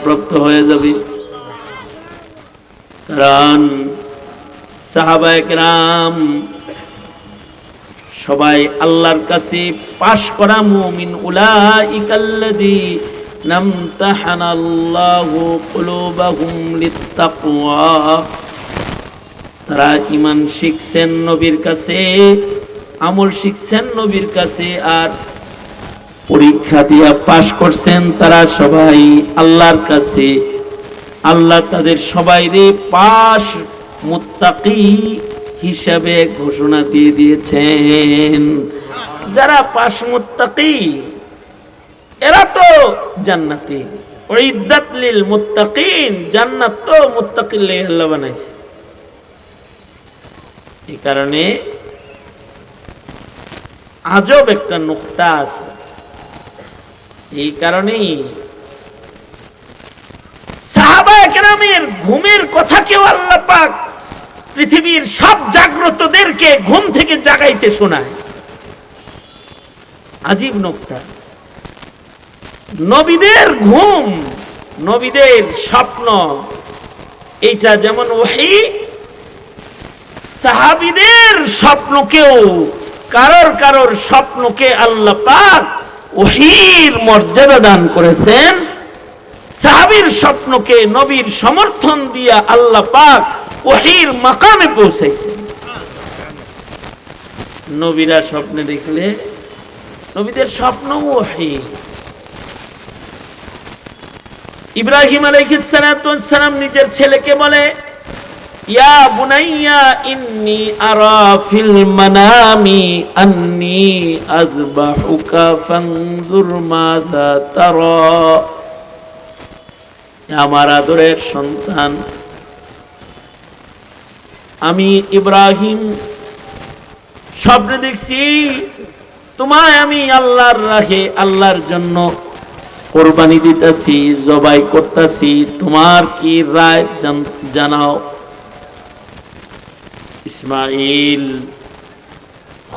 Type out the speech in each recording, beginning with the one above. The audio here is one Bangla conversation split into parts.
প্রাপ্ত হয়ে যাবে। কারণ সাহাবায়ে কেরাম সবাই আল্লাহর কাছে পাশ করা মুমিন। উলাইকাল্লাযী নামতাহানাল্লাহু কুলুবাহুম লিত্তাকওয়া, তারা ঈমান শিখছেন নবীর কাছে, আমল শিখছেন নবীর কাছে, আর পরীক্ষা দিয়া পাশ করছেন তারা সবাই আল্লাহর কাছে। আল্লাহ তাদের সবাইরে পাশ মুত্তাকি হিসাবে ঘোষণা দিয়ে দিয়েছেন। যারা পাশ মুত্তাকি এরা তো জান্নাতি। উইদ্দাত লিল মুত্তাকিন, জান্নাত তো মুত্তাকির লাগি আল্লাহ বানাইছে। এই কারণে আজব একটা নুকতা আছে। এই কারণেই সাহাবায়ে কেরামের ঘুমের কথা কেউ আল্লাহ পাক পৃথিবীর সব জাগ্রতদেরকে ঘুম থেকে জাগাইতে শোনায়। আজীব নুকতা। নবীদের ঘুম, নবীদের স্বপ্ন, এইটা যেমন ওহী, সাহাবীদের স্বপ্নকেও কারোর স্বপ্নকে আল্লাহ পাক ওহীর মর্যাদা দান করেছেন। সাহাবীর স্বপ্নকে নবীর সমর্থন দিয়া আল্লাহ পাক ওহীর মাকামে পৌঁছাইছেন। নবীরা স্বপ্নে দেখলে নবীদের স্বপ্ন ওহী। ইব্রাহিম আলাইহিস সালাম নিজের ছেলেকে বলে, ইয়া বুনাইয়া ইন্নী আরা ফিল মানামি আন্নী আযবাহুকা ফানজুর মাযা তারা। আমার আদরের সন্তান, আমি ইব্রাহিম স্বপ্নে দেখছি তোমায় আমি আল্লাহর রাহে, আল্লাহর জন্য কোরবানি দিতেছি, জবাই করতেছি, তোমার কি রায় জানাও। ইসমাইল,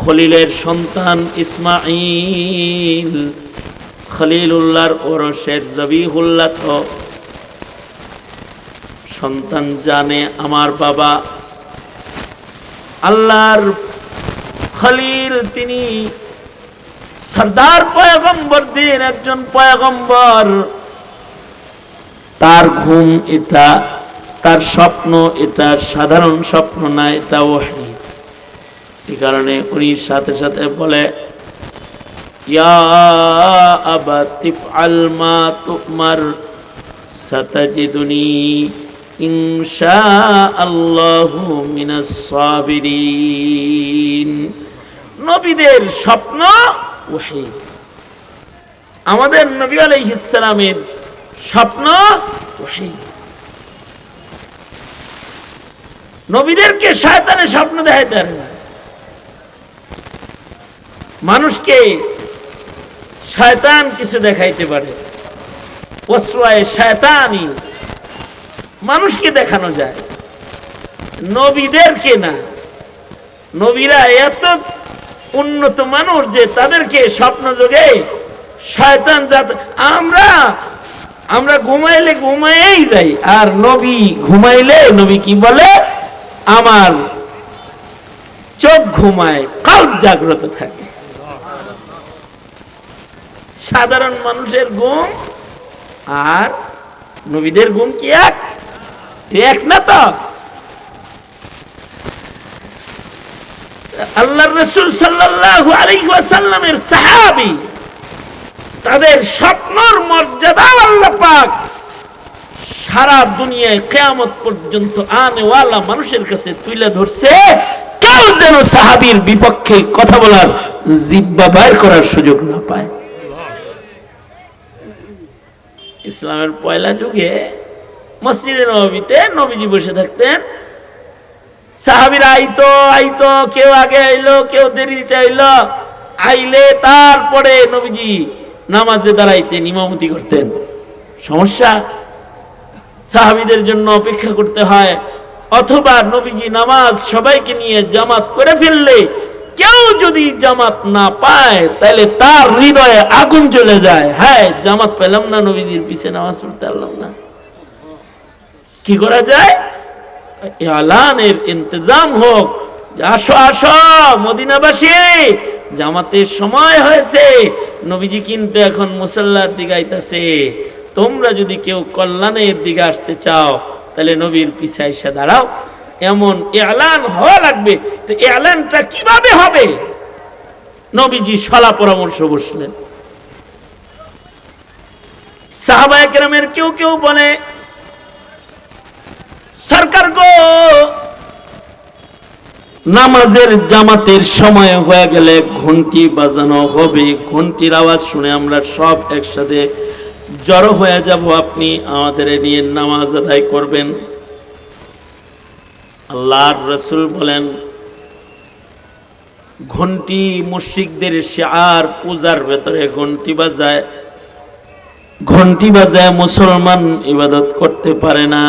খলিলের সন্তান ইসমাইল, খলিলুল্লাহর ওরসের জবিহুল্লাহ তো সন্তান জানে আমার বাবা আল্লাহর খলিল, তিনি সরদার পয়গম্বরদের একজন পয়গম্বর। তার ঘুম এটা, তার স্বপ্ন এটা সাধারণ স্বপ্ন না, এটা ওহী। এই কারণে উনি সাথে সাথে বলে, ইয়া আবাতি ইফআল মা তুমার সাতাজিদুনি ইনশাআল্লাহু মিনাস সাবিরিন। নবীদের স্বপ্ন ওহী। আমাদের নবী আলাইহিস সালামের স্বপ্ন ওহী। নবীদেরকে শয়তানে স্বপ্ন দেখাইতে পারে না। মানুষকে শয়তান কিছু দেখাইতে পারে, ওয়াসওয়ায়ে শয়তানি মানুষকে দেখানো যায়, নবীদেরকে না। নবীরা এত উন্নত মানুষ যে তাদেরকে স্বপ্ন যোগে শয়তান আমরা ঘুমাইলে ঘুমাইই যাই, আর নবী ঘুমাইলে নবী কি বলে, আমার চোখ ঘুমায়, কল্ব জাগ্রত থাকে। সাধারণ মানুষের ঘুম আর নবীদের ঘুম কি এক না? তো আল্লাহর রাসূল সাল্লাল্লাহু আলাইহি ওয়াসাল্লামের সাহাবী, তাদের স্বপ্নর মর্যাদা আল্লাহ পাক সারা দুনিয়ায় কিয়ামত পর্যন্ত আনেওয়ালা মানুষের কাছে তুলে ধরছে। কেউ যেন সাহাবীর বিপক্ষে কথা বলার জিহ্বা বাইর করার সুযোগ না পায়। ইসলামের পয়লা যুগে মসজিদে নববীতে নবীজি বসে থাকতেন, সাহাবীরা আইতো, কেউ আগে আইলো, কেউ দেরিতে আইলো, আইলে তারপরে নবীজি নামাজে দাঁড়াইতেন, ইমামতি করতেন। সমস্যা, সাহাবীদের জন্য অপেক্ষা করতে হয়, অথবা নবীজি নামাজ সবাইকে নিয়ে জামাত করে ফেললে কেউ যদি জামাত না পায় তাহলে তার হৃদয়ে আগুন জ্বলে যায়, হ্যাঁ জামাত পেলাম না, নবীজির পিছে নামাজ পড়তে পারলাম না। কি করা যায়? এলানের ইন্তজাম হোক, আসো আসো মদিনাবাসী, জামাতের সময় হয়েছে, নবীজি কিন্তু এখন মুসাল্লার দিকে আইতাছে, তোমরা যদি কেউ কল্যাণের দিকে আসতে চাও তাহলে নবীর পিছে এসে দাঁড়াও। এমন এলান হওয়া লাগবে। তো এলানটা কিভাবে হবে? নবীজি সলা পরামর্শ বসলেন। সাহাবায়ে কেরামের কেউ কেউ বলে, সরকার গো, নামাজের জামাতের সময় হয়ে গেলে ঘন্টি বাজানো হবে, ঘন্টির আওয়াজ শুনে আমরা সব একসাথে জড়ো হয়ে যাব, আপনি আমাদের নিয়ে নামাজ আদায় করবেন। আল্লাহর রাসূল বলেন, ঘন্টি মুশরিকদের শিআর, পূজার ভেতরে ঘন্টি বাজায়, ঘন্টি বাজায় মুসলমান ইবাদত করতে পারে না,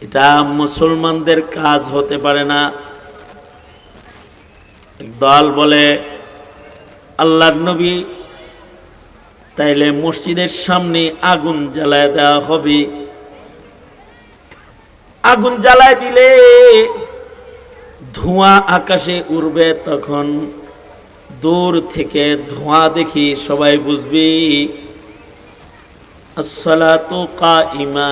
এটা মুসলমানদের কাজ হতে পারে না। একদল বলে, আল্লাহর নবী তাইলে মসজিদের সামনে আগুন জ্বালায় দেওয়া হবে, আগুন জ্বালায় দিলে ধোঁয়া আকাশে উড়বে, তখন দূর থেকে ধোঁয়া দেখি সবাই বুঝবে আসসালাতু কাইমা,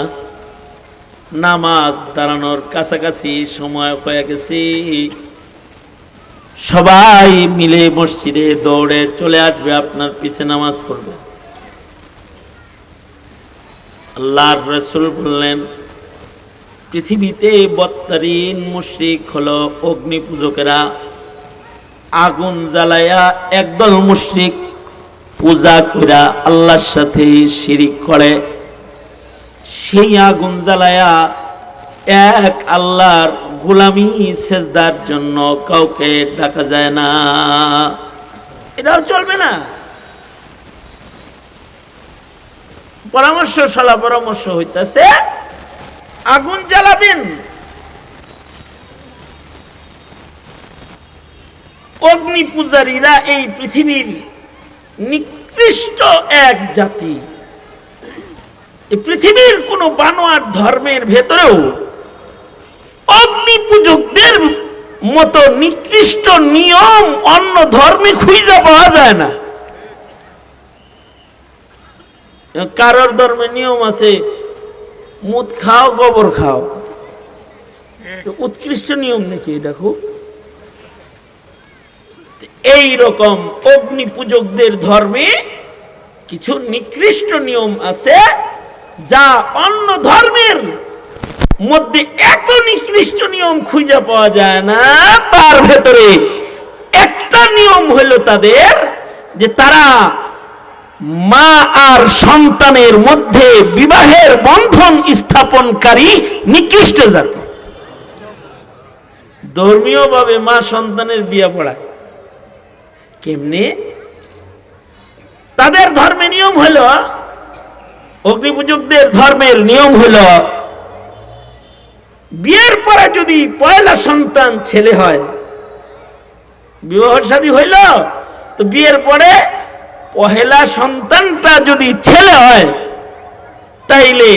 নামাজ দাঁড়ানোর কাছাকাছি সময় হয়ে গেছে। সবাই মিলে মসজিদে দৌড়ে চলে আসবে, আপনার পিছে নামাজ পড়বে। আল্লাহর রাসূল বললেন, পৃথিবীতে বত্তারিন মুশরিক হলো অগ্নি পূজকেরা। আগুন জ্বালায়া একদল মুশরিক পূজা কইরা আল্লাহর সাথে শিরিক করে, সেই আগুন জ্বালায়া এক আল্লাহর গোলামি সেজদার জন্য কাউকে ডাকা যায় না, এটাও চলবে না। পরামর্শ, সলা পরামর্শ হইতাছে, আগুন জ্বালাবেন, অগ্নি পূজারীরা এই পৃথিবীর নিকৃষ্ট এক জাতি। এই পৃথিবীর কোন বানোয়ার ধর্মের ভেতরেও অগ্নি পূজকদের মতো নিকৃষ্ট নিয়ম অন্য ধর্মে খুঁজে পাওয়া যায় না। কারোর ধর্মে নিয়ম আছে, মুদ খাও গোবর খাও, উৎকৃষ্ট নিয়ম নাকি দেখো? এই রকম অগ্নি পূজকদের ধর্মে কিছু নিকৃষ্ট নিয়ম আছে, যা অন্য ধর্মের মধ্যে এত নিকৃষ্ট নিয়ম খুঁজে পাওয়া যায় না। তার ভেতরে একটা নিয়ম হলো তাদের, যে তারা মা আর সন্তানের মধ্যে বিবাহের বন্ধন স্থাপনকারী নিকৃষ্ট জাতি। ধর্মীয় ভাবে মা সন্তানের বিয়ে পড়ায় কেমনে? তাদের ধর্মে নিয়ম হলো, অগ্নিপূজকদের ধর্মের নিয়ম হলো, বিয়ের পরে যদি পয়লা সন্তান ছেলে হয়, বিবাহ শাদী হইল, তো বিয়ের পরে পহেলা সন্তানটা যদি ছেলে হয় তাইলে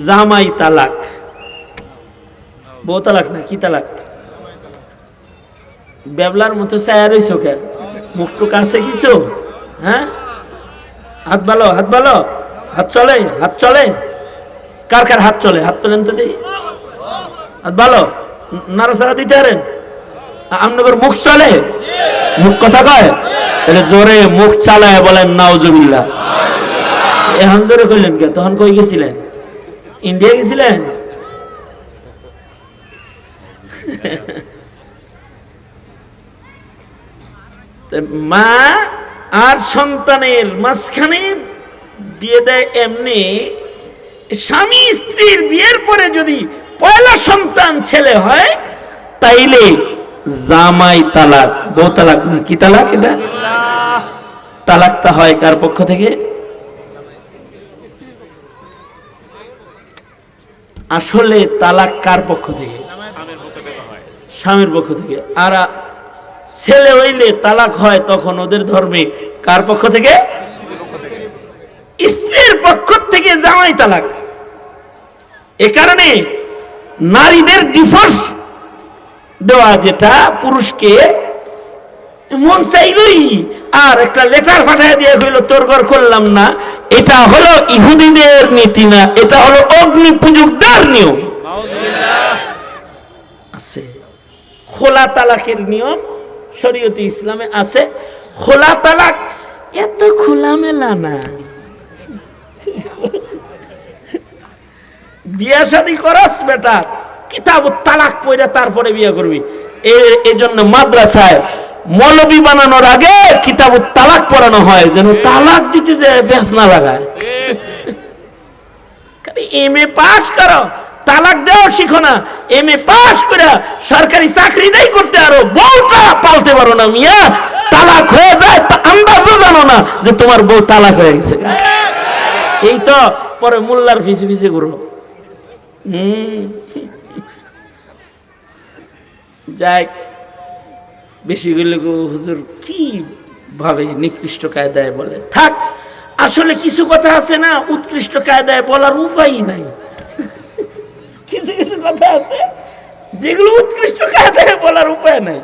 জামাই তালাক। বউ তালাক না, কি তালাক? বেবলার মতো চায়া রইছ কেন? মুখটুক আছে কিছু? হ্যাঁ, হাত ভালো, হাত ভালো, হাত চলে, হাত চলে, কার কার হাত চলে? হাত তোলেন তো দেখি। হাত ভালো, নাড়াচাড়া দিতে পারেন? আপনাদের মুখ চলে? মুখ কথা কয়? তাহলে জোরে মুখ চালায় বলেন নাউজুবিল্লাহ। এখন জোরে কইলেন কে? তখন কই গেছিলেন? ইন্ডিয়া গেছিলেন? মা আর সন্তানের মাঝখানে বিয়ে দেয় এমনি। স্বামী স্ত্রীর বিয়ের পরে যদি পয়লা সন্তান ছেলে হয় তাইলে জামাই তালাক। বউ তালাক না, কি তালাক? এটা তালাকটা হয় কার পক্ষ থেকে? আসলে তালাক কার পক্ষ থেকে? স্বামীর পক্ষ থেকে। আর ছেলে হইলে তালাক হয় তখন ওদের ধর্মে কার পক্ষ থেকে? স্ত্রীর পক্ষ থেকে জামাই তালাক। এ কারণে নারীদের ডিভোর্স দেওয়া, যেটা পুরুষকে মন চাইলই আর একটা লেটার পাঠিয়ে দিয়ে কইল তোর ঘর করলাম না, এটা হলো ইহুদিদের নীতি না, এটা হলো অগ্নি পূজকদের নিয়ম। আছে খোলা তালাকের নিয়ম শরীয়তে ইসলামে আছে। খোলা তালাক এত খোলামেলা না। বিয়া শাদী করস বেটা, কিতাব তালাক পড়ে তারপরে বিয়ে করবি। এই জন্য মাদ্রাসায় মৌলবী বানানোর আগে কিতাব তালাক পড়ানো হয়, যেন তালাক দিতে যে ফেস না লাগায়। এমএ পাস করো, তালাক দেওয়া শিখো না। এমএ পাস করে সরকারি চাকরি নাই করতে আরো বউটা পালতে পারো না মিয়া, তালাক হয়ে যায় তা আন্দাজও জানো না যে তোমার বউ তালাক হয়ে গেছে। এই তো পরে মোল্লার পিছে পিছে ঘুরো। যাই বেশি গেলে হুজুর কি ভাবে নিকৃষ্ট কায়দায় বলে, থাক। আসলে কিছু কথা আছে না উৎকৃষ্ট কায়দায় বলার উপায় নাই। কিছু কিছু কথা আছে যেগুলো উৎকৃষ্ট কায়দায় বলার উপায় নাই।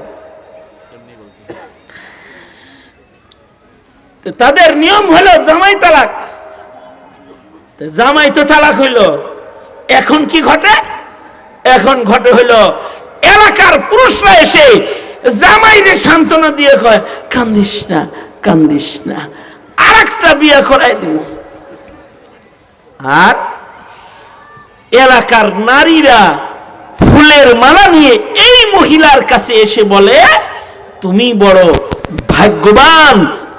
তাদের নিয়ম হলো জামাই তালাক। জামাই তো তালাক হইল, এখন কি ঘটে? এখন ঘটে হইল এলাকার পুরুষরা এসে জামাইরে সান্ত্বনা দিয়ে কয় কান্দিস না, কান্দিস না, আর একটা বিয়ে করাই দিব। আর এলাকার নারীরা ফুলের মালা নিয়ে এই মহিলার কাছে এসে বলে তুমি বড় ভাগ্যবান,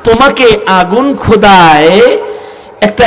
তোমাকে আগুন খোদায় একটা